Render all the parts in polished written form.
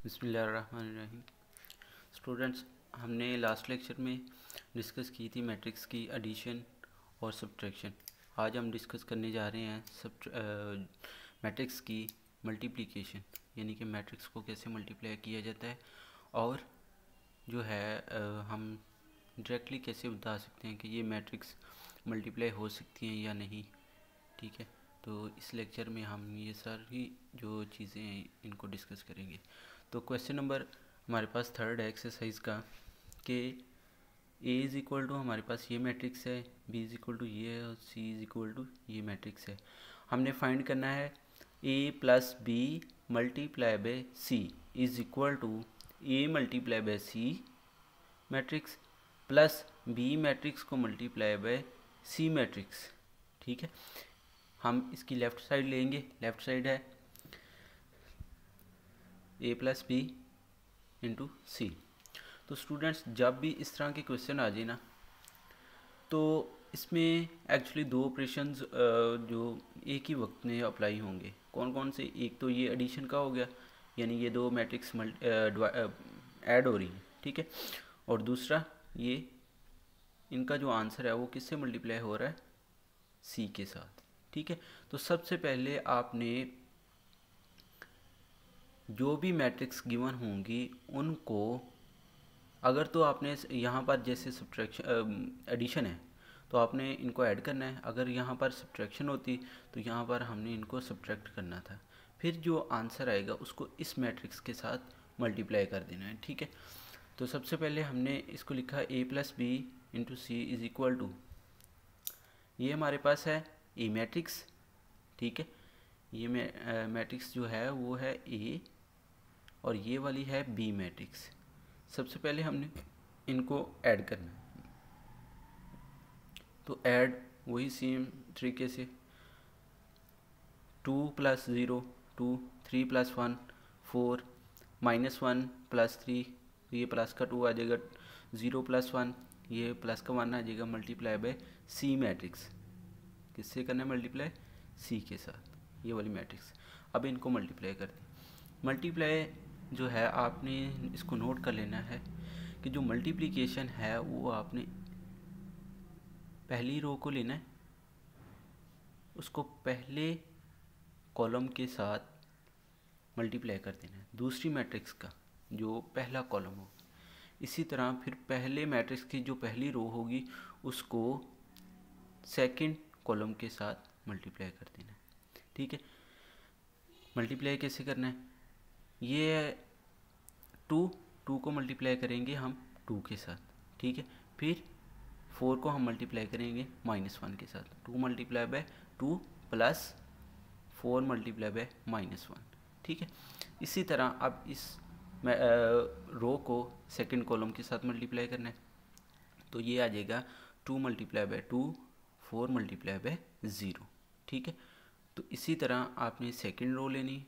बिस्मिल्लाहिर्रहमानिर्रहीम। स्टूडेंट्स, हमने last lecture में डिस्कस की थी मैट्रिक्स की एडिशन और सब्ट्रैक्शन। आज हम डिस्कस करने जा रहे हैं मैट्रिक्स की मल्टीप्लिकेशन, यानी कि मैट्रिक्स को कैसे मल्टीप्लाई किया जाता है और जो है हम डायरेक्टली कैसे बता सकते हैं कि ये मैट्रिक्स मल्टीप्लाई हो सकती हैं या नहीं। ठीक है, तो इस लेक्चर में हम ये सारी जो चीज़ें हैं इनको डिस्कस करेंगे। तो क्वेश्चन नंबर हमारे पास थर्ड है एक्सरसाइज का कि ए इज़ इक्वल टू हमारे पास ये मैट्रिक्स है, बी इज़ इक्वल टू ये है और सी इज़ इक्वल टू ये मैट्रिक्स है। हमने फाइंड करना है A plus B multiply by C is equal to A multiply by C matrix plus B matrix को मल्टीप्लाई बाय सी मैट्रिक्स। ठीक है, हम इसकी लेफ़्ट साइड लेंगे। लेफ़्ट साइड है A plus B into C. तो स्टूडेंट्स, जब भी इस तरह के क्वेश्चन आ जाए ना, तो इसमें एक्चुअली दो ऑपरेशंस जो एक ही वक्त में अप्लाई होंगे। कौन कौन से? एक तो ये एडिशन का हो गया, यानी ये दो मैट्रिक्स ऐड हो रही हैं। ठीक है, और दूसरा ये इनका जो आंसर है वो किससे मल्टीप्लाई हो रहा है? सी के साथ। ठीक है, तो सबसे पहले आपने जो भी मैट्रिक्स गिवन होंगी उनको, अगर तो आपने यहाँ पर जैसे सब्ट्रैक्शन एडिशन है तो आपने इनको ऐड करना है, अगर यहाँ पर सब्ट्रैक्शन होती तो यहाँ पर हमने इनको सब्ट्रैक्ट करना था। फिर जो आंसर आएगा उसको इस मैट्रिक्स के साथ मल्टीप्लाई कर देना है। ठीक है, तो सबसे पहले हमने इसको लिखा A plus B into C is equal to, ये हमारे पास है ए मैट्रिक्स। ठीक है, ये मैट्रिक्स जो है वो है ए और ये वाली है बी मैट्रिक्स। सबसे पहले हमने इनको ऐड करना है, तो ऐड वही सेम तरीके से 2 प्लस 0 2, 3 प्लस 1 4, -1 प्लस 3, ये प्लस का 2 आ जाएगा, 0 प्लस 1 ये प्लस का 1 आ जाएगा, मल्टीप्लाई बाय सी मैट्रिक्स। किससे करना है मल्टीप्लाई? सी के साथ, ये वाली मैट्रिक्स। अब इनको मल्टीप्लाई कर दें। मल्टीप्लाई जो है आपने इसको नोट कर लेना है कि जो मल्टीप्लिकेशन है वो आपने पहली रो को लेना है, उसको पहले कॉलम के साथ मल्टीप्लाई कर देना है, दूसरी मैट्रिक्स का जो पहला कॉलम हो। इसी तरह फिर पहले मैट्रिक्स की जो पहली रो होगी उसको सेकंड कॉलम के साथ मल्टीप्लाई कर देना है। ठीक है, मल्टीप्लाई कैसे करना है? ये 2 को मल्टीप्लाई करेंगे हम 2 के साथ। ठीक है, फिर 4 को हम मल्टीप्लाई करेंगे -1 के साथ। 2 multiply by 2 plus 4 multiply by -1। ठीक है, इसी तरह अब इस रो को सेकंड कॉलम के साथ मल्टीप्लाई करना है, तो ये आ जाएगा 2 मल्टीप्लाई बाय 2 4 मल्टीप्लाई बाय 0। ठीक है, तो इसी तरह आपने सेकंड रो लेनी,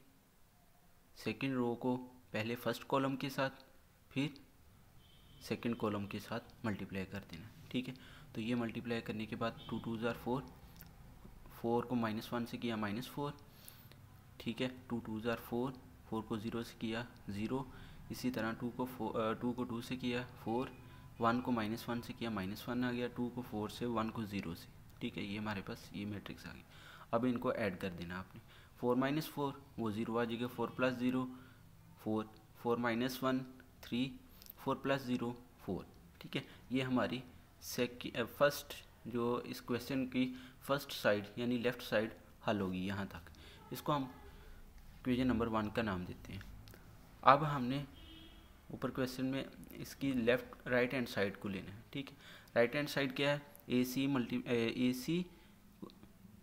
सेकंड रो को पहले फर्स्ट कॉलम के साथ फिर सेकंड कॉलम के साथ मल्टीप्लाई कर देना। ठीक है, तो ये मल्टीप्लाई करने के बाद 2 2 ज़ार 4, 4 को -1 से किया -4। ठीक है, 2 2 ज़ार 4, 4 को 0 से किया 0। इसी तरह 2 को 2 से किया 4, 1 को -1 से किया -1 आ गया, 2 को 4 से, 1 को 0 से। ठीक है, ये हमारे पास ये मैट्रिक्स आ गई। अब इनको ऐड कर देना आपने, 4 - 4 वो 0 आ जाएगा, 4 + 0 4, 4 - 1 3, 4 + 0 4। ठीक है, ये हमारी फर्स्ट जो इस क्वेश्चन की फर्स्ट साइड यानी लेफ़्ट साइड हल होगी यहाँ तक। इसको हम क्वेश्चन नंबर 1 का नाम देते हैं। अब हमने ऊपर क्वेश्चन में इसकी राइट हैंड साइड को लेना है। ठीक है, राइट हैंड साइड क्या है? ए सी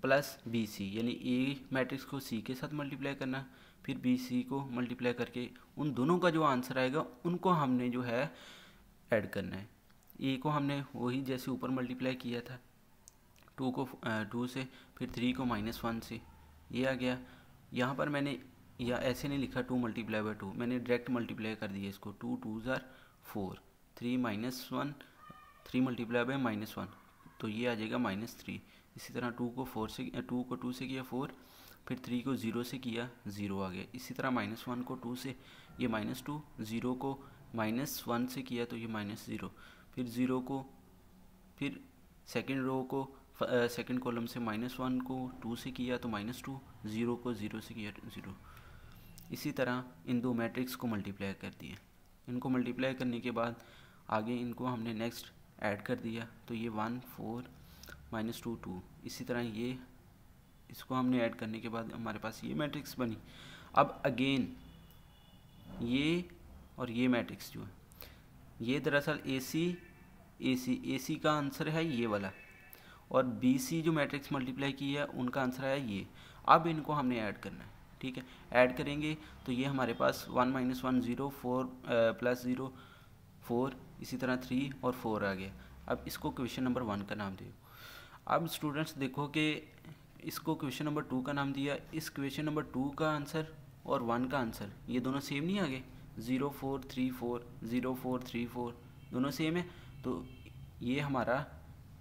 प्लस बी सी, यानी ए मैट्रिक्स को सी के साथ मल्टीप्लाई करना, फिर बी सी को मल्टीप्लाई करके उन दोनों का जो आंसर आएगा उनको हमने जो है ऐड करना है। ए को हमने वही जैसे ऊपर मल्टीप्लाई किया था, 2 को 2 से, फिर 3 को -1 से, ये आ गया। यहाँ पर मैंने या ऐसे नहीं लिखा 2 मल्टीप्लाई बाय 2, मैंने डायरेक्ट मल्टीप्लाई कर दिया इसको। 2 2 ज़ार 4, 3 -1, 3 मल्टीप्लाई बाय -1 तो ये आ जाएगा -3। इसी तरह 2 को 2 से किया 4, फिर 3 को 0 से किया 0 आ गया। इसी तरह -1 को 2 से, ये -2, 0 को -1 से किया तो ये -0, फिर 0 को, फिर सेकेंड रो को सेकेंड कॉलम से -1 को 2 से किया तो -2, 0 को 0 से किया तो 0। इसी तरह इन दो मैट्रिक्स को मल्टीप्लाई कर दिया। इनको मल्टीप्लाई करने के बाद आगे इनको हमने नेक्स्ट ऐड कर दिया तो ये 1 4 -2 2। इसी तरह ये इसको हमने ऐड करने के बाद हमारे पास ये मैट्रिक्स बनी। अब अगेन ये और ये मैट्रिक्स जो है ये दरअसल AC का आंसर है ये वाला, और BC जो मैट्रिक्स मल्टीप्लाई की है उनका आंसर है ये। अब इनको हमने ऐड करना है, ठीक है। ऐड करेंगे तो ये हमारे पास 1 - 1 0, 4 + 0 4, इसी तरह 3 और 4 आ गया। अब इसको क्वेश्चन नंबर 1 का नाम दो। अब स्टूडेंट्स देखो कि इसको क्वेश्चन नंबर 2 का नाम दिया। इस क्वेश्चन नंबर 2 का आंसर और 1 का आंसर ये दोनों सेम नहीं आ गए? 0 4 3 4, 0 4 3 4 दोनों सेम है, तो ये हमारा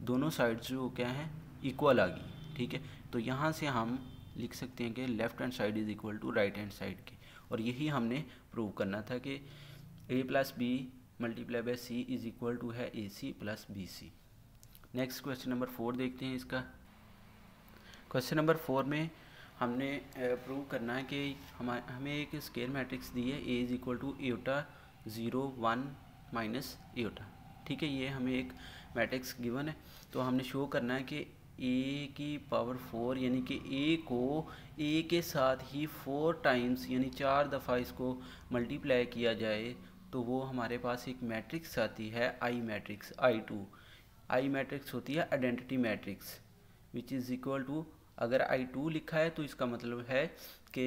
दोनों साइड्स जो क्या है इक्वल आ गई, ठीक है। तो यहाँ से हम लिख सकते हैं कि left hand side is equal to right hand side के, और यही हमने प्रूव करना था कि A + B × C is equal to है AC + BC। Next question number 4 देखते हैं इसका। क्वेश्चन नंबर 4 में हमने प्रूव करना है कि हमें एक स्केयर मैट्रिक्स दी है A = एटा 0 1 - एटा, ठीक है। ये हमें एक मैट्रिक्स गिवन है, तो हमने शो करना है कि A⁴ यानी कि A को A के साथ ही 4 टाइम्स यानी 4 दफ़ा इसको मल्टीप्लाई किया जाए तो वो हमारे पास एक मैट्रिक्स आती है I matrix I2। I matrix होती है identity matrix which is equal to, अगर I2 लिखा है तो इसका मतलब है कि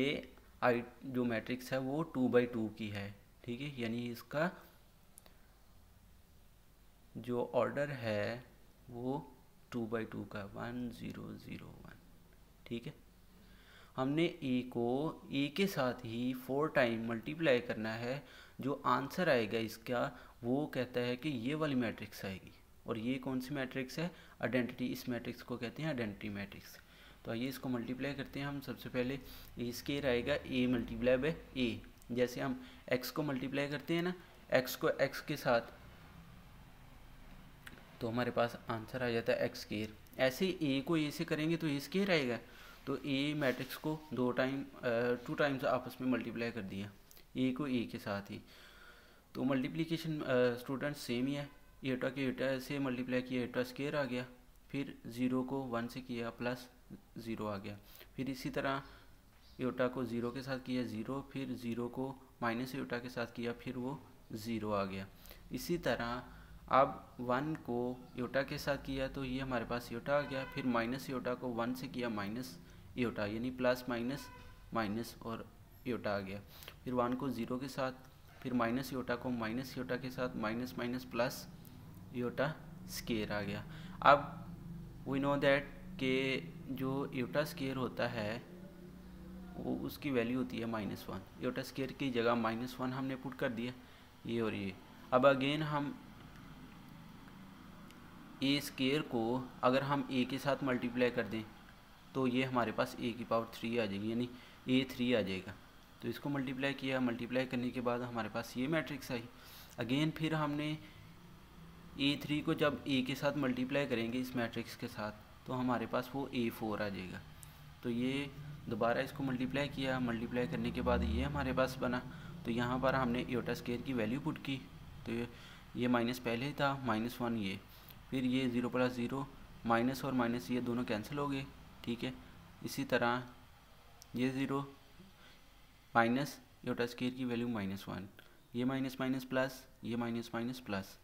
I जो मैट्रिक्स है वो 2/2 की है, ठीक है। यानी इसका जो ऑर्डर है वो 2/2 का 1 0 0 1, ठीक है। हमने A को A के साथ ही 4 टाइम मल्टीप्लाई करना है, जो आंसर आएगा इसका वो कहता है कि ये वाली मैट्रिक्स आएगी। और ये कौन सी मैट्रिक्स है? आइडेंटिटी। इस मैट्रिक्स को कहते हैं आइडेंटिटी मैट्रिक्स। तो आइए इसको मल्टीप्लाई करते हैं हम। सबसे पहले A स्क्वायर आएगा A × A, जैसे हम x को मल्टीप्लाई करते हैं ना, x को x के साथ, तो हमारे पास आंसर आ जाता है x²। ऐसे ही A को A से करेंगे तो A स्क्वायर आएगा। तो A मैट्रिक्स को 2 टाइम्स आपस में मल्टीप्लाई कर दिया, A को A के साथ ही। तो मल्टीप्लिकेशन स्टूडेंट्स सेम ही है, एटा के एटा से मल्टीप्लाई किया, एटा स्क्वायर आ गया, फिर 0 को 1 से किया +0 आ गया, फिर इसी तरह एटा को 0 के साथ किया 0, फिर 0 को -एटा के साथ किया, फिर वो 0 आ गया। इसी तरह अब 1 को एटा के साथ किया तो ये हमारे पास एटा आ गया, फिर -एटा को 1 से किया -एटा यानी +- और एटा आ गया, फिर 1 को 0 के साथ, फिर -एटा को -एटा के साथ -- एटा स्क्वायर आ गया। अब वी नो दैट कि जो एटा स्क्वायर होता है वो उसकी वैल्यू होती है -1। एटा स्क्वायर की जगह -1 हमने पुट कर दिया, ये और ये। अब अगेन हम A स्क्वायर को अगर हम A के साथ मल्टीप्लाई कर दें तो ये हमारे पास A⁴ आ जाएगी, यानी A3 आ जाएगा। तो इसको मल्टीप्लाई किया, मल्टीप्लाई करने के बाद हमारे पास ये मैट्रिक्स आई। अगेन फिर हमने A3 को जब A के साथ मल्टीप्लाई करेंगे इस मैट्रिक्स के साथ तो हमारे पास वो A4 आ जाएगा। तो ये दोबारा इसको मल्टीप्लाई किया, मल्टीप्लाई करने के बाद ये हमारे पास बना। तो यहाँ पर हमने एटा स्क्वायर की वैल्यू पुट की, तो ये माइनस पहले ही था, -1 ये, फिर ये 0 + 0 माइनस और माइनस ये दोनों कैंसिल हो गए, ठीक है। इसी तरह ये 0 माइनस एटा स्क्वायर की वैल्यू -1, ये माइनस प्लस, ये माइनस प्लस।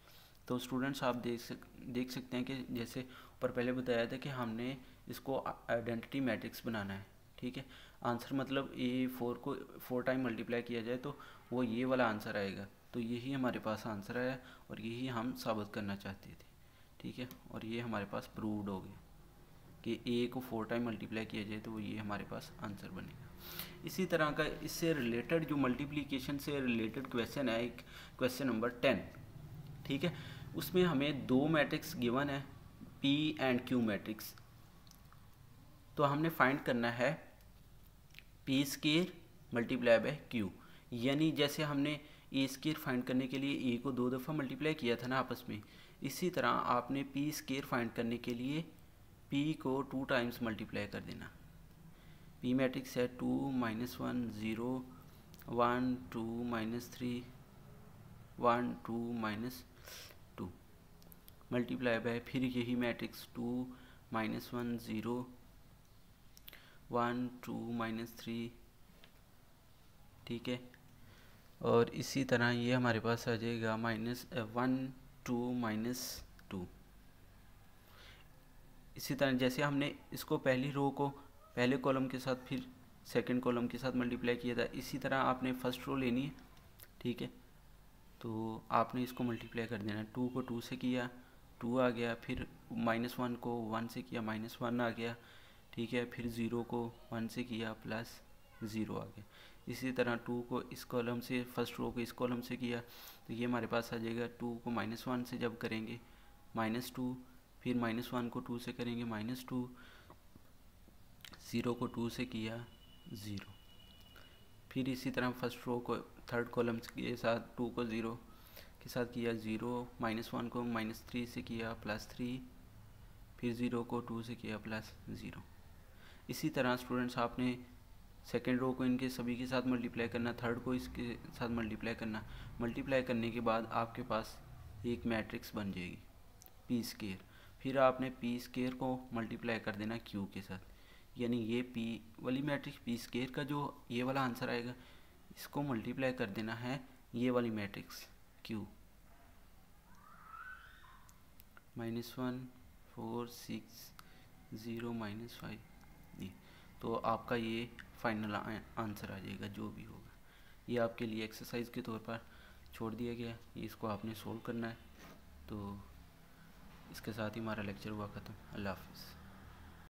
तो स्टूडेंट्स आप देख सकते हैं कि जैसे ऊपर पहले बताया था कि हमने इसको आइडेंटिटी मैट्रिक्स बनाना है, ठीक है। आंसर मतलब A4 को 4 टाइम मल्टीप्लाई किया जाए तो वो ये वाला आंसर आएगा। तो यही हमारे पास आंसर आया और यही हम साबित करना चाहते थे, ठीक है। और ये हमारे पास प्रूव्ड हो गया कि A को 4 टाइम मल्टीप्लाई किया जाए तो वो ये हमारे पास आंसर बनेगा। इसी तरह का इससे रिलेटेड जो मल्टीप्लिकेशन से रिलेटेड क्वेश्चन है, एक क्वेश्चन नंबर 10, ठीक है। उसमें हमें 2 मैट्रिक्स गिवन है P एंड Q मैट्रिक्स। तो हमने फाइंड करना है P² × Q, यानी जैसे हमने ए स्केयर फाइंड करने के लिए ए को 2 दफ़ा मल्टीप्लाई किया था ना आपस में, इसी तरह आपने पी स्केयर फाइंड करने के लिए पी को 2 टाइम्स मल्टीप्लाई कर देना। पी मैट्रिक्स है 2 -1 0 1 2 -3 1 2 -2 मल्टीप्लाई बाय फिर यही मैट्रिक्स 2 -1 0 1 2 -3, ठीक है। और इसी तरह ये हमारे पास आ जाएगा -1 2 -2। इसी तरह जैसे हमने इसको पहली रो को पहले कॉलम के साथ फिर सेकंड कॉलम के साथ मल्टीप्लाई किया था, इसी तरह आपने फर्स्ट रो लेनी है, ठीक है। तो आपने इसको मल्टीप्लाई कर देना। 2 को 2 से किया 2 आ गया, फिर -1 को 1 से किया -1 आ गया, ठीक है। फिर 0 को 1 से किया +0 आ गया। इसी तरह 2 को इस कॉलम से, फर्स्ट रो को इस कॉलम से किया तो ये हमारे पास आ जाएगा। 2 को -1 से जब करेंगे -2, फिर -1 को 2 से करेंगे -2, 0 को 2 से किया 0, फिर इसी तरह फर्स्ट रो को थर्ड कॉलम के साथ 2 को 0 के साथ किया 0, -1 को -3 से किया +3, फिर 0 को 2 से किया +0। इसी तरह स्टूडेंट्स आपने सेकेंड रो को इनके सभी के साथ मल्टीप्लाई करना, थर्ड को इसके साथ मल्टीप्लाई करना। मल्टीप्लाई करने के बाद आपके पास एक मैट्रिक्स बन जाएगी पी स्केयर। फिर आपने पी स्केयर को मल्टीप्लाई कर देना क्यू के साथ, यानी ये पी वाली मैट्रिक्स पी स्केयर का जो ये वाला आंसर आएगा, इसको मल्टीप्लाई कर देना है ये वाली मैट्रिक्स क्यू। -1 4 6 0 -5, ये तो आपका ये फाइनल आंसर आ जाएगा जो भी होगा। ये आपके लिए एक्सरसाइज के तौर पर छोड़ दिया गया, इसको आपने सोल्व करना है। तो इसके साथ ही हमारा लेक्चर हुआ ख़त्म। अल्लाह हाफ़िज़।